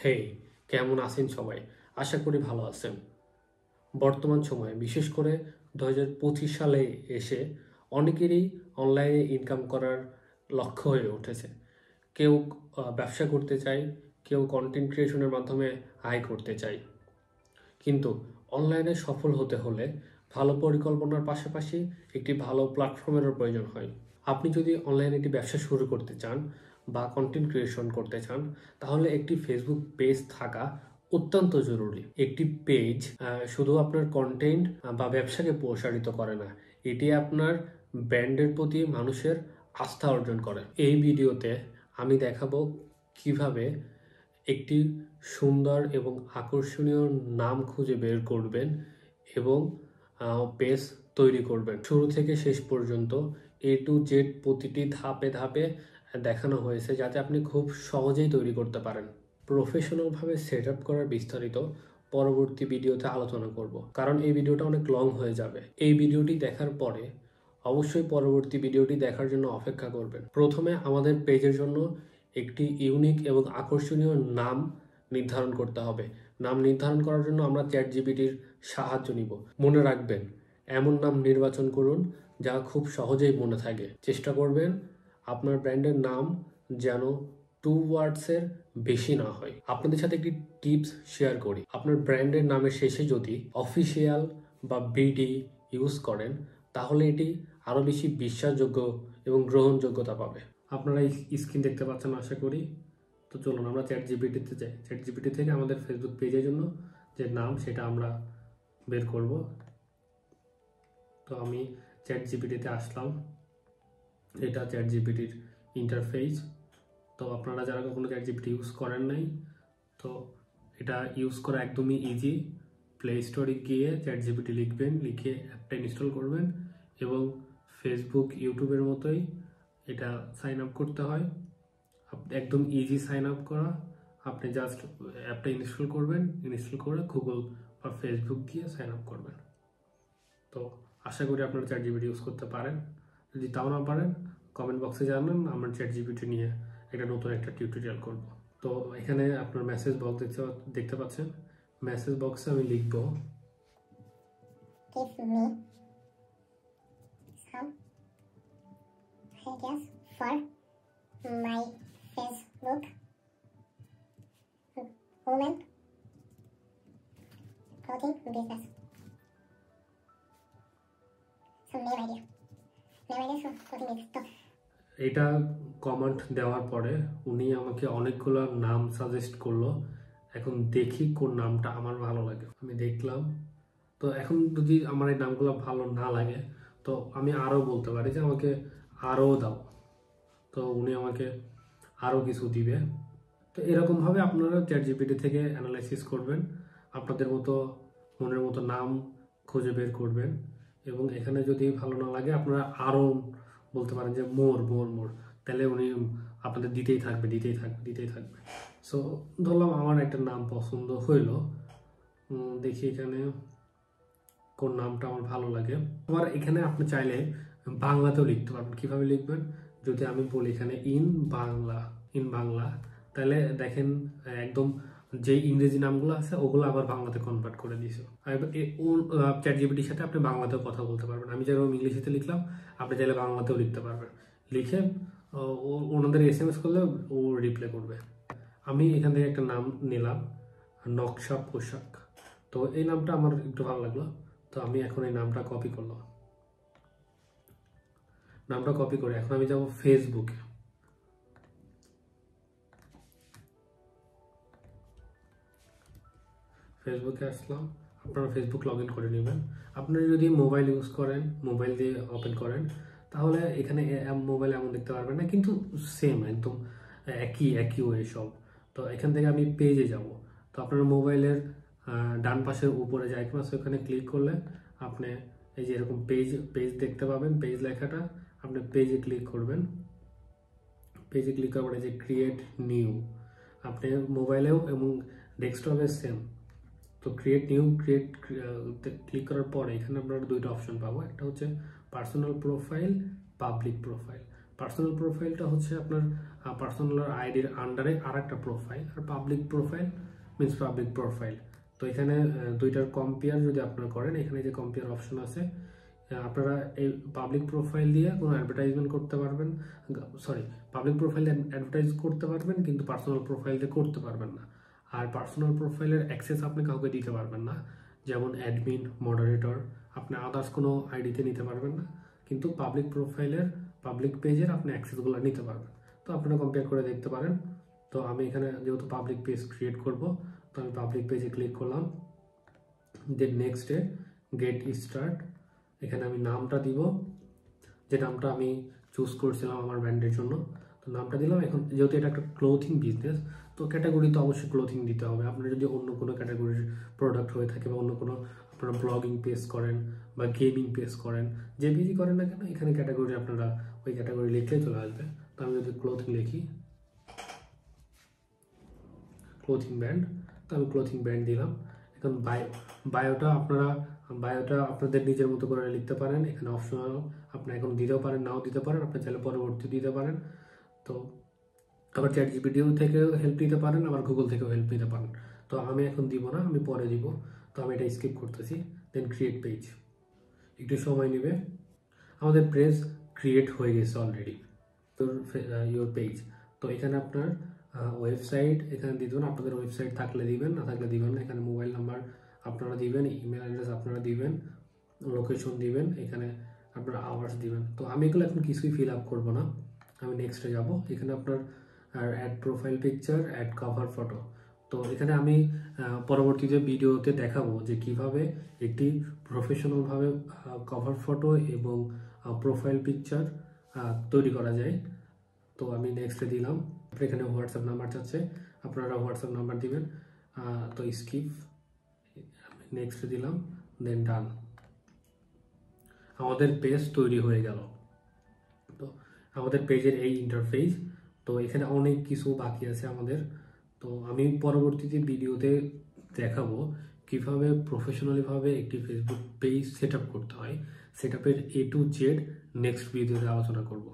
হেই, কেমন আছেন সবাই? আশা করি ভালো আছেন। বর্তমান সময়ে বিশেষ করে 2025 সালে এসে অনেকেরই অনলাইনে ইনকাম করার লক্ষ্য হয়ে উঠেছে। কেউ ব্যবসা করতে চায়, কেউ কন্টেন্ট ক্রিয়েশনের মাধ্যমে আয় করতে চায়। কিন্তু অনলাইনে সফল হতে হলে ভালো পরিকল্পনার পাশাপাশি একটি ভালো প্ল্যাটফর্মেরও প্রয়োজন হয়। আপনি যদি অনলাইনে একটি ব্যবসা শুরু করতে চান বা কন্টেন্ট ক্রিয়েশন করতে চান, তাহলে একটি ফেসবুক পেজ থাকা অত্যন্ত জরুরি। একটি পেজ শুধু আপনার কন্টেন্ট বা ব্যবসাকে প্রসারিত করে না, এটি আপনার ব্র্যান্ডের প্রতি মানুষের আস্থা অর্জন করে। এই ভিডিওতে আমি দেখাবো কিভাবে একটি সুন্দর এবং আকর্ষণীয় নাম খুঁজে বের করবেন এবং পেজ তৈরি করবেন। শুরু থেকে শেষ পর্যন্ত A to Z প্রতিটি ধাপে ধাপে দেখানো হয়েছে, যাতে আপনি খুব সহজেই তৈরি করতে পারেন। প্রফেশনালভাবে সেট আপ করার বিস্তারিত পরবর্তী ভিডিওতে আলোচনা করব, কারণ এই ভিডিওটা অনেক লং হয়ে যাবে। এই ভিডিওটি দেখার পরে অবশ্যই পরবর্তী ভিডিওটি দেখার জন্য অপেক্ষা করবেন। প্রথমে আমাদের পেজের জন্য একটি ইউনিক এবং আকর্ষণীয় নাম নির্ধারণ করতে হবে। নাম নির্ধারণ করার জন্য আমরা চ্যাটজিপিটির সাহায্য নিব। মনে রাখবেন, এমন নাম নির্বাচন করুন যা খুব সহজেই মনে থাকে। চেষ্টা করবেন আপনার ব্র্যান্ডের নাম যেন 2 ওয়ার্ডসের বেশি না হয়। আপনাদের সাথে একটি টিপস শেয়ার করি। আপনার ব্র্যান্ডের নামের শেষে যদি অফিসিয়াল বা বিডি ইউজ করেন, তাহলে এটি আরও বেশি বিশ্বাসযোগ্য এবং গ্রহণযোগ্যতা পাবে। আপনারা এই স্ক্রিন দেখতে পাচ্ছেন আশা করি। তো চলুন আমরা চ্যাটজিপিটিতে যাই। চ্যাটজিপিটি থেকে আমাদের ফেসবুক পেজের জন্য যে নাম সেটা আমরা বের করব। তো আমি চ্যাটজিপিটিতে আসলাম। এটা চ্যাটজিপিটির ইন্টারফেস। তো আপনারা যারা কখনো চ্যাটজিপিটি ইউজ করেন নাই, তো এটা ইউজ করা একদমই ইজি। প্লে স্টোরে গিয়ে চ্যাটজিপিটি লিখবেন, লিখে অ্যাপটা ইনস্টল করবেন এবং ফেসবুক ইউটিউবের মতোই এটা সাইন আপ করতে হয়। একদম ইজি সাইন আপ করা। আপনি জাস্ট অ্যাপটা ইনস্টল করবেন, ইনস্টল করে গুগল বা ফেসবুক দিয়ে সাইন আপ করবেন। তো আশা করি আপনারা চ্যাটজিপিটি ইউজ করতে পারেন। যদি তাও না পারেন, কমেন্ট বক্সে জানান, আমরা চ্যাটজিপিটি নিয়ে নতুন একটা টিউটোরিয়াল করব। তো এখানে আপনার মেসেজ বক্স দেখতে পাচ্ছেন। মেসেজ বক্সে আমি লিখব give me some ideas for my Facebook women clothing business. Some name ideas for clothing business. এটা কমেন্ট দেওয়ার পরে উনি আমাকে অনেকগুলো নাম সাজেস্ট করলো। এখন দেখি কোন নামটা আমার ভালো লাগে। আমি দেখলাম। তো এখন যদি আমার এই নামগুলো ভালো না লাগে, তো আমি আরও বলতে পারি যে আমাকে আরও দাও। তো উনি আমাকে আরও কিছু দিবে। তো এরকমভাবে আপনারা চ্যাটজিপিটি থেকে অ্যানালাইসিস করবেন, আপনাদের মতো মনের মতো নাম খুঁজে বের করবেন। এবং এখানে যদি ভালো না লাগে, আপনারা আরও বলতে পারেন যে মোর মোর মোর, তাহলে উনি আপনাদের দিতেই থাকবে। সো ধরলাম আমার একটা নাম পছন্দ হইলো। দেখি এখানে কোন নামটা আমার ভালো লাগে। আবার এখানে আপনি চাইলে বাংলাতেও লিখতে পারবেন। কিভাবে লিখবেন? যদি আমি বলি এখানে ইন বাংলা, তাহলে দেখেন একদম যে ইংরেজি নামগুলো আছে ওগুলো আবার বাংলাতে কনভার্ট করে দিয়েছে। চ্যাটজিপিটির সাথে আপনি বাংলাতেও কথা বলতে পারবেন। আমি যেরকম ইংলিশে লিখলাম, আপনি চাইলে বাংলাতেও লিখতে পারবেন। লিখে ওনাদের SMS করলে ও রিপ্লাই করবে। আমি এখান থেকে একটা নাম নিলাম, নকশা পোশাক। তো এই নামটা আমার একটু ভালো লাগলো। তো আমি এখন এই নামটা কপি করলাম। নামটা কপি করে এখন আমি যাব ফেসবুকে। ফেসবুকে আসলাম। আপনারা ফেসবুক লগ ইন করে নেবেন। আপনারা যদি মোবাইল ইউজ করেন, মোবাইল দিয়ে ওপেন করেন, তাহলে এখানে মোবাইলে এমন দেখতে পারবেন না, কিন্তু সেম একদম একই ওয়ে সব। তো এখান থেকে আমি পেজে যাব। তো আপনার মোবাইলের ডান পাশের উপরে যে আইকন আছে ওখানে ক্লিক করলে আপনি এই যে এরকম পেজ দেখতে পাবেন। পেজ লেখাটা আপনি পেজে ক্লিক করবেন। পেজে ক্লিক করার পরে যে ক্রিয়েট নিউ, আপনি মোবাইলেও এবং ডেস্কটপে সেম। তো ক্রিয়েট ক্লিক করার পরে এখানে আপনারা দুইটা অপশন পাবো। একটা হচ্ছে personal profile, public profile. Personal প্রোফাইলটা হচ্ছে আপনার পার্সোনাল আইডির আন্ডারে আর একটা প্রোফাইল, আর public profile means public profile. তো এখানে দুইটার কম্পেয়ার যদি আপনারা করেন, এখানে যে কম্পেয়ার অপশন আছে, আপনারা এই পাবলিক প্রোফাইল দিয়ে কোনো অ্যাডভার্টাইজমেন্ট করতে পারবেন, পাবলিক প্রোফাইল অ্যাডভার্টাইজ করতে পারবেন, কিন্তু পার্সোনাল প্রোফাইল দিয়ে করতে পারবেন না। আর পার্সোনাল প্রোফাইলের অ্যাক্সেস আপনি কাউকে দিতে পারবেন না, যেমন অ্যাডমিন, মডারেটর, আপনি আদার্স কোনো আইডিতে নিতে পারবেন না, কিন্তু পাবলিক প্রোফাইলের পাবলিক পেজের আপনি অ্যাক্সেসগুলো নিতে পারবেন। তো আপনারা কম্পেয়ার করে দেখতে পারেন। তো আমি এখানে যেহেতু পাবলিক পেজ ক্রিয়েট করব, তো আমি পাবলিক পেজে ক্লিক করলাম, দেন নেক্সটে গেট স্টার্ট, এখানে আমি নামটা দিব, যে নামটা আমি চুজ করছিলাম আমার ব্র্যান্ডের জন্য। তো নামটা দিলাম। এখন যেহেতু এটা একটা ক্লোথিং বিজনেস, তো ক্যাটাগরি তো অবশ্যই ক্লোথিং দিতে হবে। আপনার যদি অন্য কোনো ক্যাটাগরির প্রোডাক্ট হয়ে থাকে, বা অন্য কোনো আপনারা ব্লগিং পেজ করেন বা গেমিং পেজ করেন, যে পেজই করেন না কেন, এখানে ক্যাটাগরি আপনারা ওই ক্যাটাগরি লিখলে চলে আসবে। তো আমি যদি ক্লোথিং লিখি, ক্লোথিং ব্র্যান্ড, তো আমি ক্লোথিং ব্র্যান্ড দিলাম। এখন বায়োটা আপনাদের নিজের মতো করে লিখতে পারেন, এখানে অপশনাল, আপনি এখন দিতেও পারেন, নাও দিতে পারেন, আপনি চাইলে পরবর্তী দিতে পারেন। তো আবার ChatGPT থেকেও হেল্প নিতে পারেন, আবার গুগল থেকেও হেল্প নিতে পারেন। তো আমি এখন দিব না, আমি পরে দিব। তো আমি এটা স্কিপ করতেছি। দেন ক্রিয়েট পেজ, একটু সময় নেবে। আমাদের পেজ ক্রিয়েট হয়ে গেছে অলরেডি, ইউর পেজ। তো এখানে আপনার ওয়েবসাইট এখানে দিবেন, আপনাদের ওয়েবসাইট থাকলে দিবেন, না থাকলে দিবেন না। এখানে মোবাইল নাম্বার আপনারা দিবেন, ইমেল অ্যাড্রেস আপনারা দিবেন, লোকেশন দিবেন, এখানে আপনারা আওয়ার্স দিবেন। তো আমি এগুলো এখন কিছুই ফিল আপ করবো না, আমি নেক্সটে যাব। এখানে আপনার add profile picture, add cover photo. তো এখানে আমি পরবর্তীতে ভিডিওতে দেখাবো যে কিভাবে একটি প্রফেশনালভাবে কভার ফটো এবং প্রোফাইল পিকচার তৈরি করা যায়। তো আমি নেক্সটে দিলাম। এখানে হোয়াটসঅ্যাপ নাম্বার চাচ্ছে, আপনারা হোয়াটসঅ্যাপ নাম্বার দিবেন। তো স্কিপ, নেক্সটে দিলাম, দেন ডান। আমাদের পেজ তৈরি হয়ে গেল। তো আমাদের পেজের এই ইন্টারফেস। তো এখানে অনেক কিছু বাকি আছে আমাদের। তো আমি পরবর্তীতে ভিডিওতে দেখাবো কিভাবে প্রফেশনালিভাবে একটি ফেসবুক পেজ সেট আপ করতে হয়। সেট আপের A to Z নেক্সট ভিডিওতে আলোচনা করব।